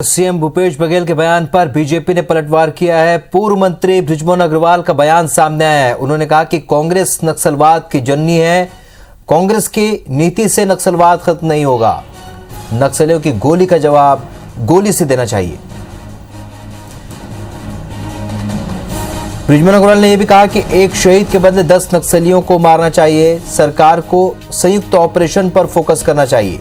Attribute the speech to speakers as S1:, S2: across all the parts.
S1: CM Bhupesh Baghel के बयान पर बीजेपी ने पलटवार किया है। पूर्व मंत्री बृजमोहन अग्रवाल का बयान सामने आया है। उन्होंने कहा कि कांग्रेस नक्सलवाद की जननी है। कांग्रेस की नीति से नक्सलवाद खत्म नहीं होगा। नक्सलियों की गोली का जवाब गोली से देना चाहिए। बृजमोहन अग्रवाल ने यह भी कहा कि एक शहीद के बदले 10 नक्सलियों को मारना चाहिए। सरकार को संयुक्त ऑपरेशन पर फोकस करना चाहिए।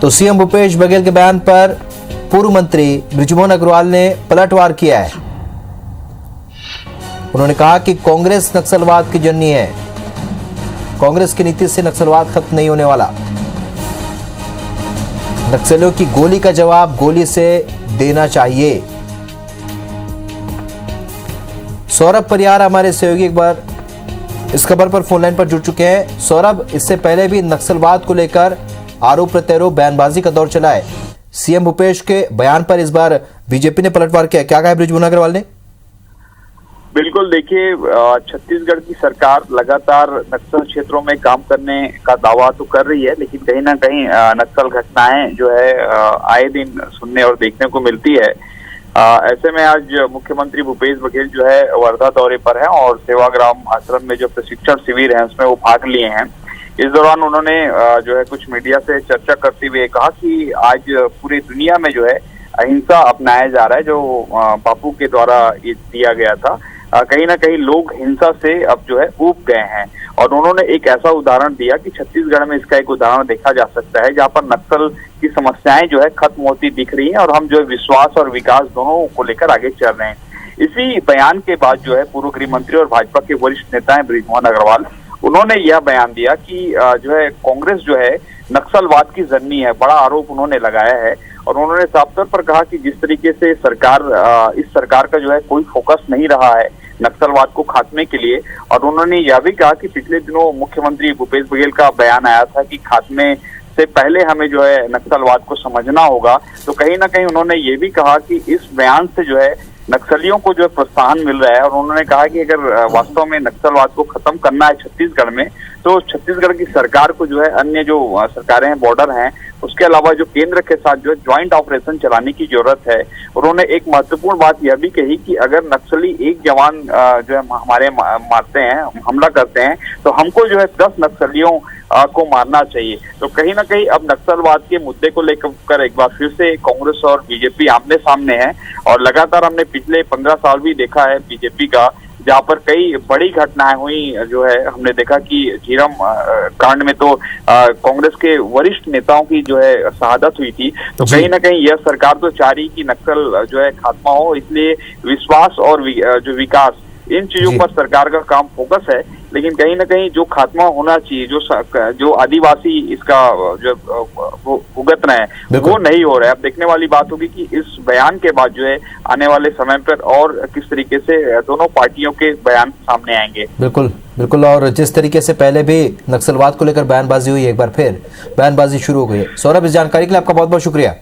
S1: तो सीएम भूपेश बघेल के बयान पर पूर्व मंत्री बृजमोहन अग्रवाल ने पलटवार किया है। उन्होंने कहा कि कांग्रेस नक्सलवाद की जननी है। कांग्रेस की नीति से नक्सलवाद खत्म नहीं होने वाला। नक्सलियों की गोली का जवाब गोली से देना चाहिए। सौरभ परियार हमारे सहयोगी एक बार इस खबर पर फोन लाइन पर जुड़ चुके हैं। सौरभ, इससे पहले भी नक्सलवाद को लेकर आरोप प्रत्यारोप बयानबाजी का दौर चला है। सीएम भूपेश के बयान पर इस बार बीजेपी ने पलटवार किया। क्या कहा है बृजमोहन अग्रवाल ने?
S2: बिल्कुल, देखिए, छत्तीसगढ़ की सरकार लगातार नक्सल क्षेत्रों में काम करने का दावा तो कर रही है, लेकिन कहीं ना कहीं नक्सल घटनाएं जो है आए दिन सुनने और देखने को मिलती है। ऐसे में आज मुख्यमंत्री भूपेश बघेल जो है वर्धा दौरे पर है और सेवाग्राम आश्रम में जो प्रशिक्षण शिविर है उसमें वो भाग लिए हैं। इस दौरान उन्होंने जो है कुछ मीडिया से चर्चा करते हुए कहा कि आज पूरी दुनिया में जो है अहिंसा अपनाया जा रहा है, जो बापू के द्वारा ये दिया गया था। कहीं ना कहीं लोग हिंसा से अब जो है ऊब गए हैं और उन्होंने एक ऐसा उदाहरण दिया कि छत्तीसगढ़ में इसका एक उदाहरण देखा जा सकता है जहां पर नक्सल की समस्याएं जो है खत्म होती दिख रही हैं और हम जो है विश्वास और विकास दोनों को लेकर आगे चल रहे हैं। इसी बयान के बाद जो है पूर्व गृह मंत्री और भाजपा के वरिष्ठ नेता हैं बृजमोहन अग्रवाल, उन्होंने यह बयान दिया कि जो है कांग्रेस जो है नक्सलवाद की जननी है। बड़ा आरोप उन्होंने लगाया है और उन्होंने साफ तौर पर कहा कि जिस तरीके से इस सरकार का जो है कोई फोकस नहीं रहा है नक्सलवाद को खात्मे के लिए। और उन्होंने यह भी कहा कि पिछले दिनों मुख्यमंत्री भूपेश बघेल का बयान आया था कि खात्मे से पहले हमें जो है नक्सलवाद को समझना होगा। तो कहीं ना कहीं उन्होंने ये भी कहा कि इस बयान से जो है नक्सलियों को जो है प्रोत्साहन मिल रहा है और उन्होंने कहा कि अगर वास्तव में नक्सलवाद को खत्म करना है छत्तीसगढ़ में तो छत्तीसगढ़ की सरकार को जो है अन्य जो सरकारें हैं, बॉर्डर हैं, उसके अलावा जो केंद्र के साथ जो है ज्वाइंट ऑपरेशन चलाने की जरूरत है। उन्होंने एक महत्वपूर्ण बात यह भी कही कि अगर नक्सली एक जवान जो है हमारे मारते हैं, हमला करते हैं, तो हमको जो है 10 नक्सलियों को मारना चाहिए। तो कहीं ना कहीं अब नक्सलवाद के मुद्दे को लेकर एक बार फिर से कांग्रेस और बीजेपी आमने सामने है और लगातार हमने पिछले 15 साल भी देखा है बीजेपी का, जहाँ पर कई बड़ी घटनाएं हुई। जो है हमने देखा कि झीरम कांड में तो कांग्रेस के वरिष्ठ नेताओं की जो है शहादत हुई थी। तो कहीं ना कहीं यह सरकार तो चाह रही कि नक्सल जो है खात्मा हो, इसलिए विश्वास और जो विकास, इन चीजों पर सरकार का काम फोकस है। लेकिन कहीं ना कहीं जो खात्मा होना चाहिए, जो आदिवासी इसका जो भुगत रहे हैं, वो नहीं हो रहा है। अब देखने वाली बात होगी कि इस बयान के बाद जो है आने वाले समय पर और किस तरीके से दोनों पार्टियों के बयान सामने आएंगे।
S1: बिल्कुल बिल्कुल। और जिस तरीके से पहले भी नक्सलवाद को लेकर बयानबाजी हुई, एक बार फिर बयानबाजी शुरू हो गई है। सौरभ, इस जानकारी के लिए आपका बहुत बहुत शुक्रिया।